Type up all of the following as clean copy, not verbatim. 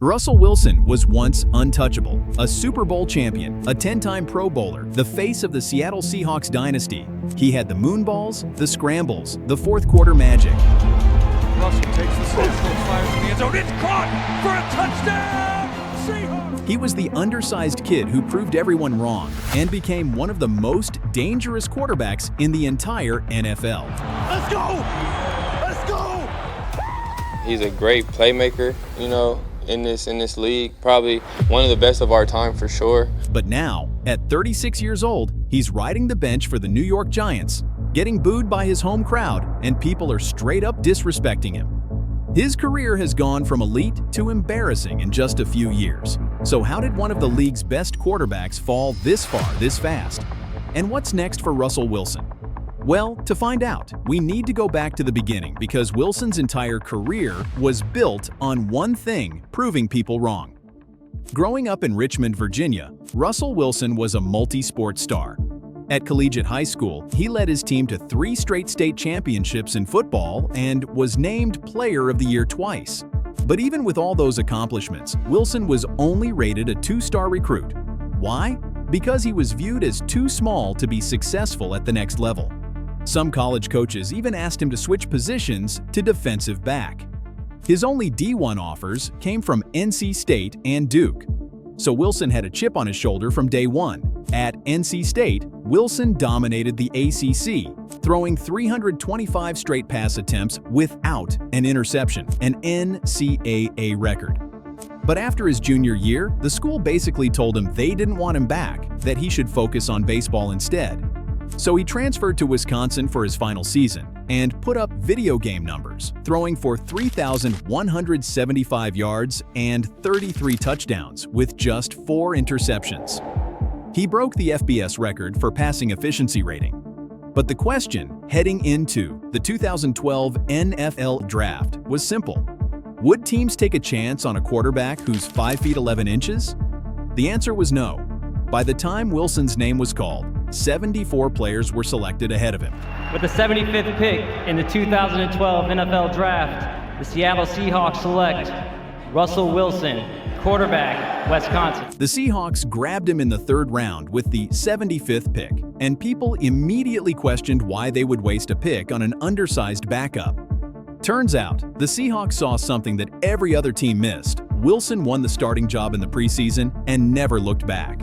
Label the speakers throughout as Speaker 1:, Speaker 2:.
Speaker 1: Russell Wilson was once untouchable, a Super Bowl champion, a 10-time Pro Bowler, the face of the Seattle Seahawks dynasty. He had the moonballs, the scrambles, the fourth quarter magic.
Speaker 2: Russell takes the snap, fires in the end zone, it's caught for a touchdown! Seahawks!
Speaker 1: He was the undersized kid who proved everyone wrong and became one of the most dangerous quarterbacks in the entire NFL.
Speaker 2: Let's go! Let's go!
Speaker 3: He's a great playmaker, in this league, probably one of the best of our time for sure.
Speaker 1: But now, at 36 years old, he's riding the bench for the New York Giants, getting booed by his home crowd, and people are straight up disrespecting him. His career has gone from elite to embarrassing in just a few years. So how did one of the league's best quarterbacks fall this far, this fast? And what's next for Russell Wilson? Well, to find out, we need to go back to the beginning because Wilson's entire career was built on one thing, proving people wrong. Growing up in Richmond, Virginia, Russell Wilson was a multi-sport star. At collegiate high school, he led his team to 3 straight state championships in football and was named Player of the Year twice. But even with all those accomplishments, Wilson was only rated a 2-star recruit. Why? Because he was viewed as too small to be successful at the next level. Some college coaches even asked him to switch positions to defensive back. His only D1 offers came from NC State and Duke. So Wilson had a chip on his shoulder from day one. At NC State, Wilson dominated the ACC, throwing 325 straight pass attempts without an interception, an NCAA record. But after his junior year, the school basically told him they didn't want him back, that he should focus on baseball instead. So he transferred to Wisconsin for his final season and put up video game numbers, throwing for 3,175 yards and 33 touchdowns with just 4 interceptions. He broke the FBS record for passing efficiency rating. But the question heading into the 2012 NFL Draft was simple. Would teams take a chance on a quarterback who's 5 feet 11 inches? The answer was no. By the time Wilson's name was called, 74 players were selected ahead of him.
Speaker 4: With the 75th pick in the 2012 NFL Draft, the Seattle Seahawks select Russell Wilson, quarterback, Wisconsin.
Speaker 1: The Seahawks grabbed him in the 3rd round with the 75th pick, and people immediately questioned why they would waste a pick on an undersized backup. Turns out, the Seahawks saw something that every other team missed. Wilson won the starting job in the preseason and never looked back.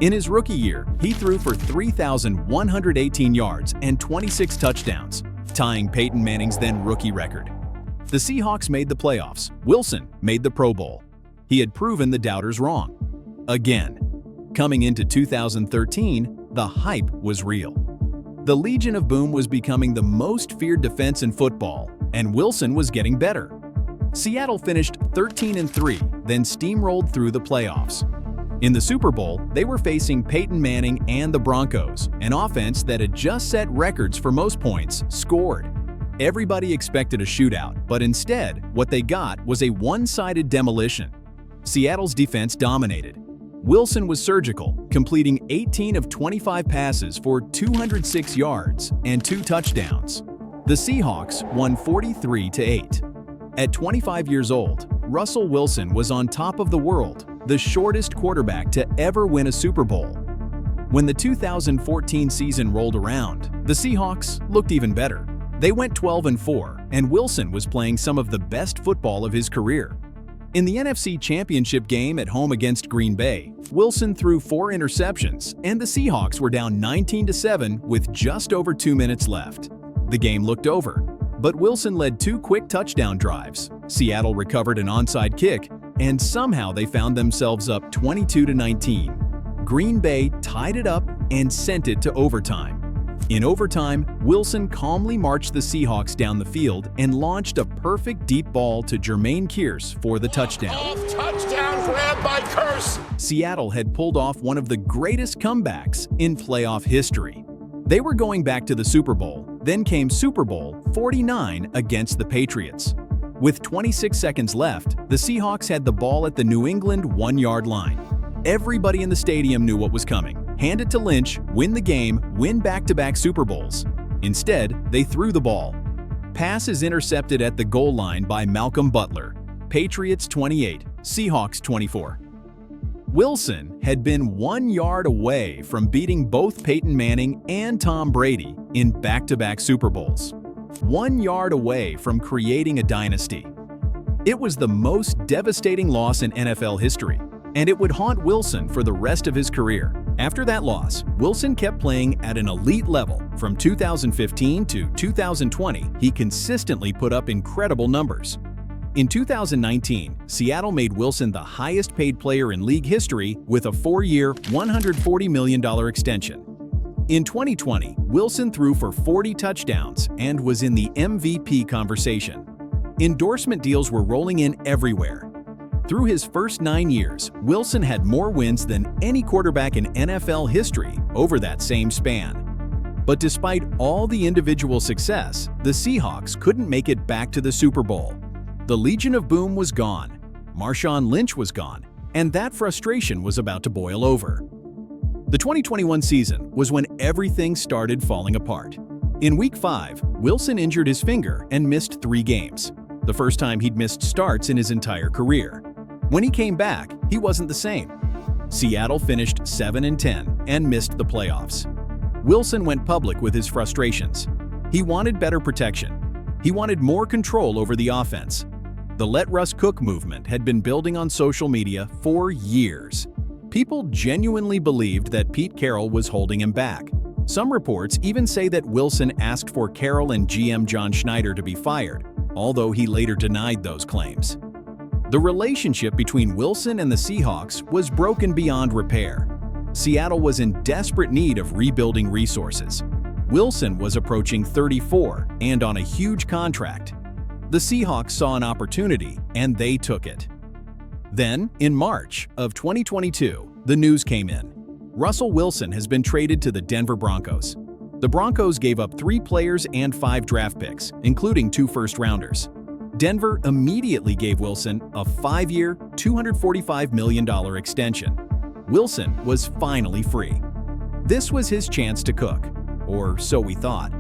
Speaker 1: In his rookie year, he threw for 3,118 yards and 26 touchdowns, tying Peyton Manning's then rookie record. The Seahawks made the playoffs. Wilson made the Pro Bowl. He had proven the doubters wrong. Again. Coming into 2013, the hype was real. The Legion of Boom was becoming the most feared defense in football, and Wilson was getting better. Seattle finished 13-3, then steamrolled through the playoffs. In the Super Bowl, they were facing Peyton Manning and the Broncos, an offense that had just set records for most points scored. Everybody expected a shootout, but instead, what they got was a one-sided demolition. Seattle's defense dominated. Wilson was surgical, completing 18 of 25 passes for 206 yards and 2 touchdowns. The Seahawks won 43-8. At 25 years old, Russell Wilson was on top of the world, the shortest quarterback to ever win a Super Bowl. When the 2014 season rolled around, the Seahawks looked even better. They went 12-4, and Wilson was playing some of the best football of his career. In the NFC Championship game at home against Green Bay, Wilson threw 4 interceptions, and the Seahawks were down 19-7 with just over 2 minutes left. The game looked over, but Wilson led 2 quick touchdown drives. Seattle recovered an onside kick, and somehow they found themselves up 22-19. Green Bay tied it up and sent it to overtime. In overtime, Wilson calmly marched the Seahawks down the field and launched a perfect deep ball to Jermaine Kearse for the touchdown.
Speaker 2: Touchdown grab by Kearse!
Speaker 1: Seattle had pulled off one of the greatest comebacks in playoff history. They were going back to the Super Bowl, then came Super Bowl 49 against the Patriots. With 26 seconds left, the Seahawks had the ball at the New England 1-yard line. Everybody in the stadium knew what was coming. Hand it to Lynch, win the game, win back-to-back Super Bowls. Instead, they threw the ball. Pass is intercepted at the goal line by Malcolm Butler. Patriots 28, Seahawks 24. Wilson had been 1 yard away from beating both Peyton Manning and Tom Brady in back-to-back Super Bowls. 1 yard away from creating a dynasty. It was the most devastating loss in NFL history, and it would haunt Wilson for the rest of his career. After that loss, Wilson kept playing at an elite level. From 2015 to 2020, he consistently put up incredible numbers. In 2019, Seattle made Wilson the highest-paid player in league history with a 4-year, $140 million extension. In 2020, Wilson threw for 40 touchdowns and was in the MVP conversation. Endorsement deals were rolling in everywhere. Through his first 9 years, Wilson had more wins than any quarterback in NFL history over that same span. But despite all the individual success, the Seahawks couldn't make it back to the Super Bowl. The Legion of Boom was gone, Marshawn Lynch was gone, and that frustration was about to boil over. The 2021 season was when everything started falling apart. In Week 5, Wilson injured his finger and missed 3 games, the first time he'd missed starts in his entire career. When he came back, he wasn't the same. Seattle finished 7-10 and missed the playoffs. Wilson went public with his frustrations. He wanted better protection. He wanted more control over the offense. The Let Russ Cook movement had been building on social media for years. People genuinely believed that Pete Carroll was holding him back. Some reports even say that Wilson asked for Carroll and GM John Schneider to be fired, although he later denied those claims. The relationship between Wilson and the Seahawks was broken beyond repair. Seattle was in desperate need of rebuilding resources. Wilson was approaching 34 and on a huge contract. The Seahawks saw an opportunity, and they took it. Then, in March of 2022, the news came in. Russell Wilson has been traded to the Denver Broncos. The Broncos gave up 3 players and 5 draft picks, including 2 first-rounders. Denver immediately gave Wilson a 5-year, $245 million extension. Wilson was finally free. This was his chance to cook, or so we thought.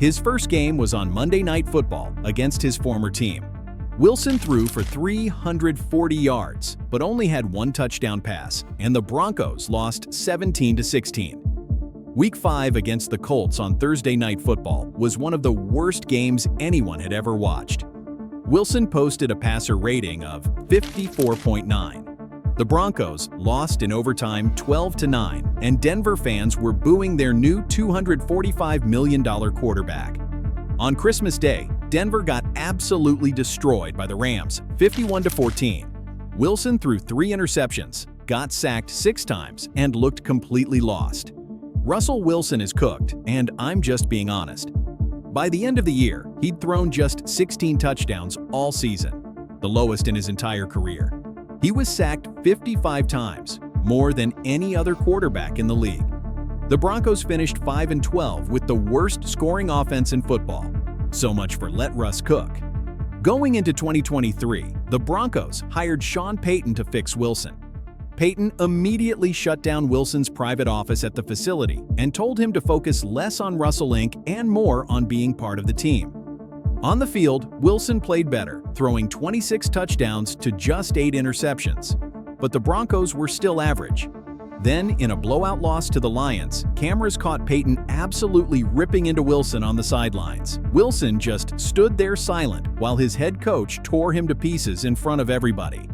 Speaker 1: His first game was on Monday Night Football against his former team. Wilson threw for 340 yards, but only had 1 touchdown pass, and the Broncos lost 17-16. Week 5 against the Colts on Thursday Night Football was one of the worst games anyone had ever watched. Wilson posted a passer rating of 54.9. The Broncos lost in overtime 12-9, and Denver fans were booing their new $245 million quarterback. On Christmas Day, Denver got absolutely destroyed by the Rams, 51-14. Wilson threw 3 interceptions, got sacked 6 times, and looked completely lost. Russell Wilson is cooked, and I'm just being honest. By the end of the year, he'd thrown just 16 touchdowns all season, the lowest in his entire career. He was sacked 55 times, more than any other quarterback in the league. The Broncos finished 5-12 with the worst scoring offense in football. So much for Let Russ Cook. Going into 2023, the Broncos hired Sean Payton to fix Wilson. Payton immediately shut down Wilson's private office at the facility and told him to focus less on Russell Inc. and more on being part of the team. On the field, Wilson played better, throwing 26 touchdowns to just 8 interceptions. But the Broncos were still average. Then, in a blowout loss to the Lions, cameras caught Payton absolutely ripping into Wilson on the sidelines. Wilson just stood there silent while his head coach tore him to pieces in front of everybody.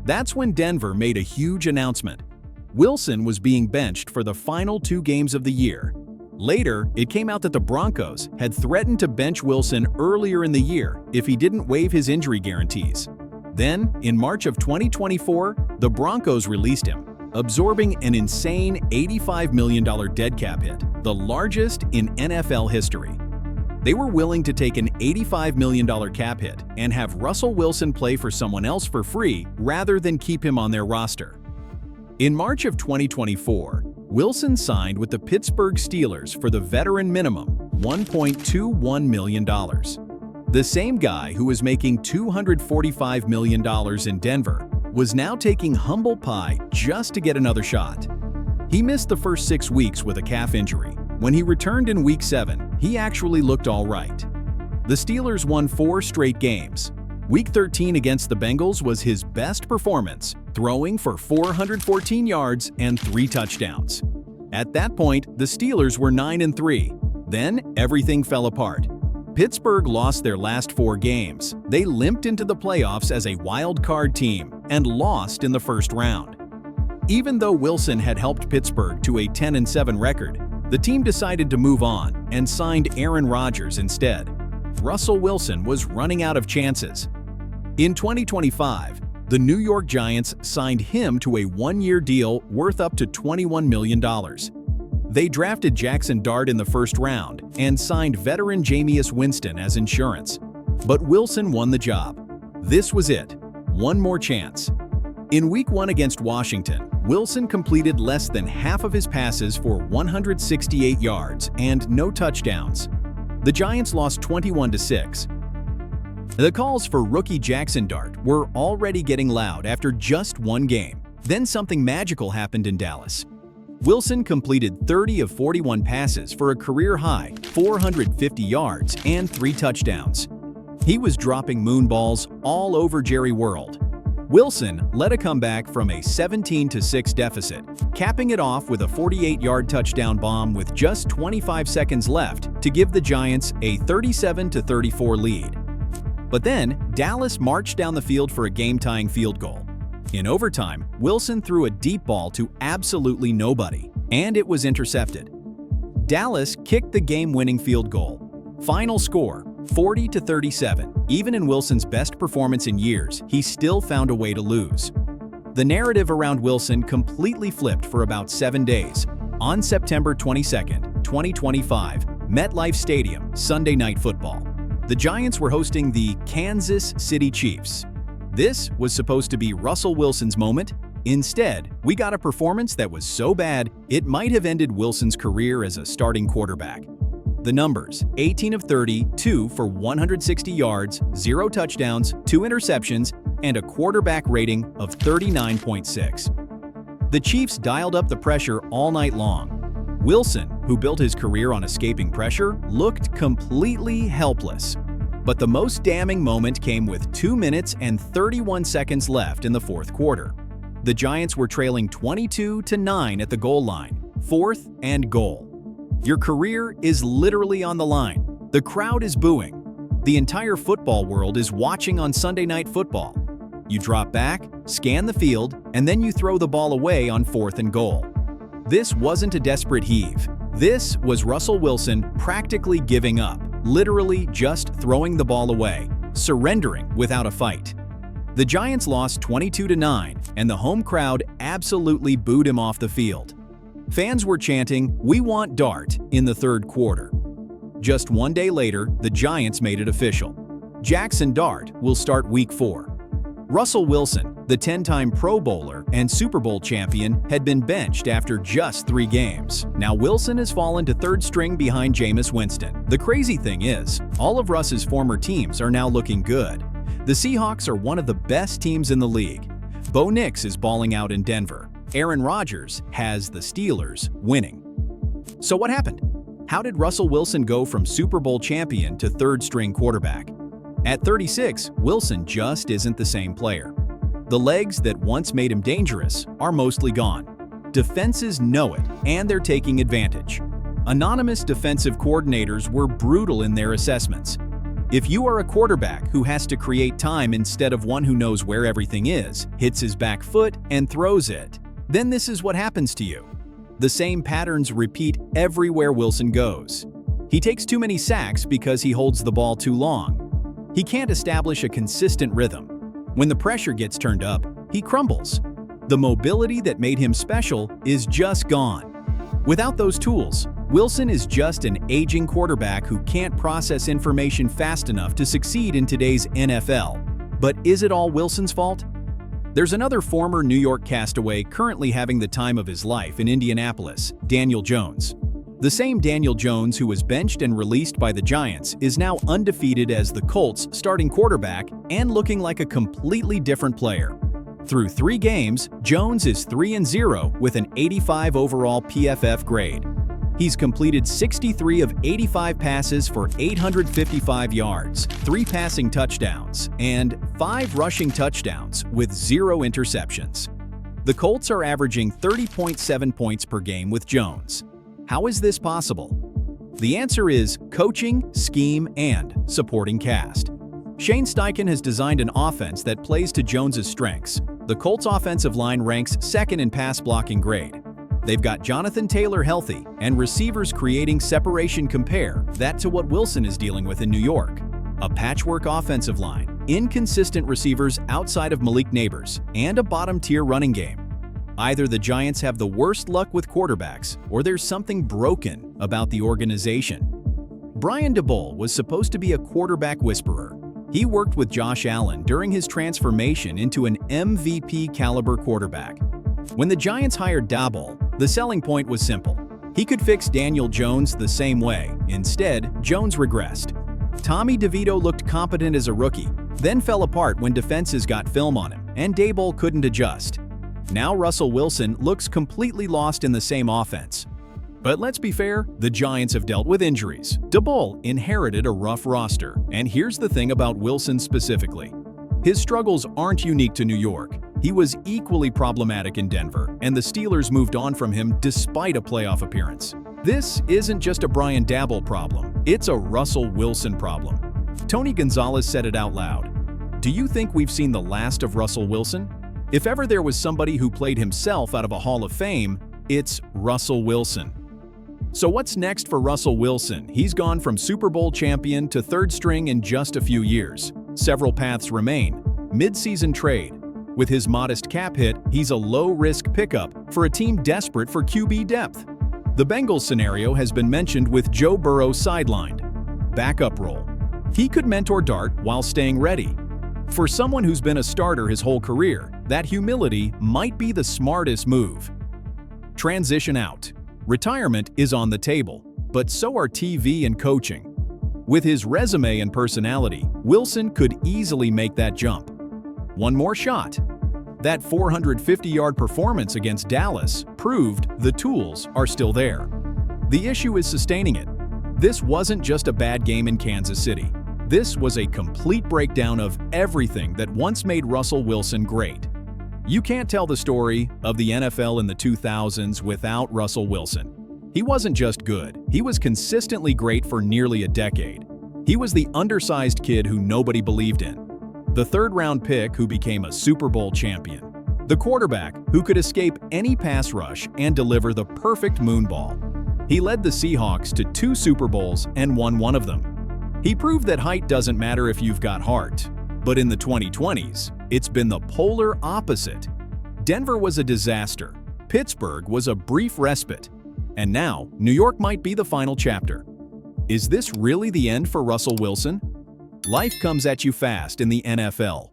Speaker 1: That's when Denver made a huge announcement. Wilson was being benched for the final 2 games of the year. Later, it came out that the Broncos had threatened to bench Wilson earlier in the year if he didn't waive his injury guarantees. Then, in March of 2024, the Broncos released him, absorbing an insane $85 million dead cap hit, the largest in NFL history. They were willing to take an $85 million cap hit and have Russell Wilson play for someone else for free rather than keep him on their roster. In March of 2024, Wilson signed with the Pittsburgh Steelers for the veteran minimum, $1.21 million. The same guy who was making $245 million in Denver was now taking humble pie just to get another shot. He missed the first 6 weeks with a calf injury. When he returned in Week 7, he actually looked all right. The Steelers won 4 straight games. Week 13 against the Bengals was his best performance, throwing for 414 yards and 3 touchdowns. At that point, the Steelers were 9-3. Then, everything fell apart. Pittsburgh lost their last 4 games. They limped into the playoffs as a wild card team and lost in the first round. Even though Wilson had helped Pittsburgh to a 10-7 record, the team decided to move on and signed Aaron Rodgers instead. Russell Wilson was running out of chances. In 2025, the New York Giants signed him to a 1-year deal worth up to $21 million. They drafted Jackson Dart in the first round and signed veteran Jameis Winston as insurance. But Wilson won the job. This was it. One more chance. In Week 1 against Washington, Wilson completed less than half of his passes for 168 yards and no touchdowns. The Giants lost 21-6. The calls for rookie Jackson Dart were already getting loud after just 1 game. Then something magical happened in Dallas. Wilson completed 30 of 41 passes for a career-high 450 yards and 3 touchdowns. He was dropping moonballs all over Jerry World. Wilson led a comeback from a 17-6 deficit, capping it off with a 48-yard touchdown bomb with just 25 seconds left to give the Giants a 37-34 lead. But then, Dallas marched down the field for a game-tying field goal. In overtime, Wilson threw a deep ball to absolutely nobody, and it was intercepted. Dallas kicked the game-winning field goal. Final score, 40-37. Even in Wilson's best performance in years, he still found a way to lose. The narrative around Wilson completely flipped for about 7 days. On September 22, 2025, MetLife Stadium, Sunday Night Football. The Giants were hosting the Kansas City Chiefs. This was supposed to be Russell Wilson's moment. Instead, we got a performance that was so bad, it might have ended Wilson's career as a starting quarterback. The numbers: 18 of 30, 2 for 160 yards, 0 touchdowns, 2 interceptions, and a quarterback rating of 39.6. The Chiefs dialed up the pressure all night long. Wilson, who built his career on escaping pressure, looked completely helpless. But the most damning moment came with 2 minutes and 31 seconds left in the fourth quarter. The Giants were trailing 22-9 at the goal line, 4th and goal. Your career is literally on the line. The crowd is booing. The entire football world is watching on Sunday Night Football. You drop back, scan the field, and then you throw the ball away on 4th and goal. This wasn't a desperate heave. This was Russell Wilson practically giving up, literally just throwing the ball away, surrendering without a fight. The Giants lost 22-9, and the home crowd absolutely booed him off the field. Fans were chanting, "We want Dart," in the third quarter. Just 1 day later, the Giants made it official. Jackson Dart will start Week 4. Russell Wilson, the 10-time Pro Bowler and Super Bowl champion, had been benched after just 3 games. Now Wilson has fallen to 3rd string behind Jameis Winston. The crazy thing is, all of Russ's former teams are now looking good. The Seahawks are one of the best teams in the league. Bo Nix is balling out in Denver. Aaron Rodgers has the Steelers winning. So what happened? How did Russell Wilson go from Super Bowl champion to 3rd string quarterback? At 36, Wilson just isn't the same player. The legs that once made him dangerous are mostly gone. Defenses know it, and they're taking advantage. Anonymous defensive coordinators were brutal in their assessments. If you are a quarterback who has to create time instead of one who knows where everything is, hits his back foot, and throws it, then this is what happens to you. The same patterns repeat everywhere Wilson goes. He takes too many sacks because he holds the ball too long. He can't establish a consistent rhythm. When the pressure gets turned up, he crumbles. The mobility that made him special is just gone. Without those tools, Wilson is just an aging quarterback who can't process information fast enough to succeed in today's NFL. But is it all Wilson's fault? There's another former New York castaway currently having the time of his life in Indianapolis, Daniel Jones. The same Daniel Jones who was benched and released by the Giants is now undefeated as the Colts' starting quarterback and looking like a completely different player. Through 3 games, Jones is 3-0 with an 85 overall PFF grade. He's completed 63 of 85 passes for 855 yards, 3 passing touchdowns, and 5 rushing touchdowns with 0 interceptions. The Colts are averaging 30.7 points per game with Jones. How is this possible? The answer is coaching, scheme, and supporting cast. Shane Steichen has designed an offense that plays to Jones's strengths. The Colts' offensive line ranks second in pass blocking grade. They've got Jonathan Taylor healthy and receivers creating separation. Compare that to what Wilson is dealing with in New York. A patchwork offensive line, inconsistent receivers outside of Malik Neighbors, and a bottom-tier running game. Either the Giants have the worst luck with quarterbacks, or there's something broken about the organization. Brian Daboll was supposed to be a quarterback whisperer. He worked with Josh Allen during his transformation into an MVP-caliber quarterback. When the Giants hired Daboll, the selling point was simple. He could fix Daniel Jones the same way. Instead, Jones regressed. Tommy DeVito looked competent as a rookie, then fell apart when defenses got film on him, and Daboll couldn't adjust. Now Russell Wilson looks completely lost in the same offense. But let's be fair, the Giants have dealt with injuries. Daboll inherited a rough roster, and here's the thing about Wilson specifically. His struggles aren't unique to New York. He was equally problematic in Denver, and the Steelers moved on from him despite a playoff appearance. This isn't just a Brian Daboll problem, it's a Russell Wilson problem. Tony Gonzalez said it out loud. Do you think we've seen the last of Russell Wilson? If ever there was somebody who played himself out of a Hall of Fame, it's Russell Wilson. So what's next for Russell Wilson? He's gone from Super Bowl champion to third string in just a few years. Several paths remain. Mid-season trade. With his modest cap hit, he's a low-risk pickup for a team desperate for QB depth. The Bengals scenario has been mentioned with Joe Burrow sidelined. Backup role. He could mentor Dart while staying ready. For someone who's been a starter his whole career, that humility might be the smartest move. Transition out. Retirement is on the table, but so are TV and coaching. With his resume and personality, Wilson could easily make that jump. One more shot. That 450-yard performance against Dallas proved the tools are still there. The issue is sustaining it. This wasn't just a bad game in Kansas City. This was a complete breakdown of everything that once made Russell Wilson great. You can't tell the story of the NFL in the 2000s without Russell Wilson. He wasn't just good, he was consistently great for nearly a decade. He was the undersized kid who nobody believed in. The third-round pick who became a Super Bowl champion. The quarterback who could escape any pass rush and deliver the perfect moonball. He led the Seahawks to 2 Super Bowls and won one of them. He proved that height doesn't matter if you've got heart. But in the 2020s, it's been the polar opposite. Denver was a disaster. Pittsburgh was a brief respite. And now, New York might be the final chapter. Is this really the end for Russell Wilson? Life comes at you fast in the NFL.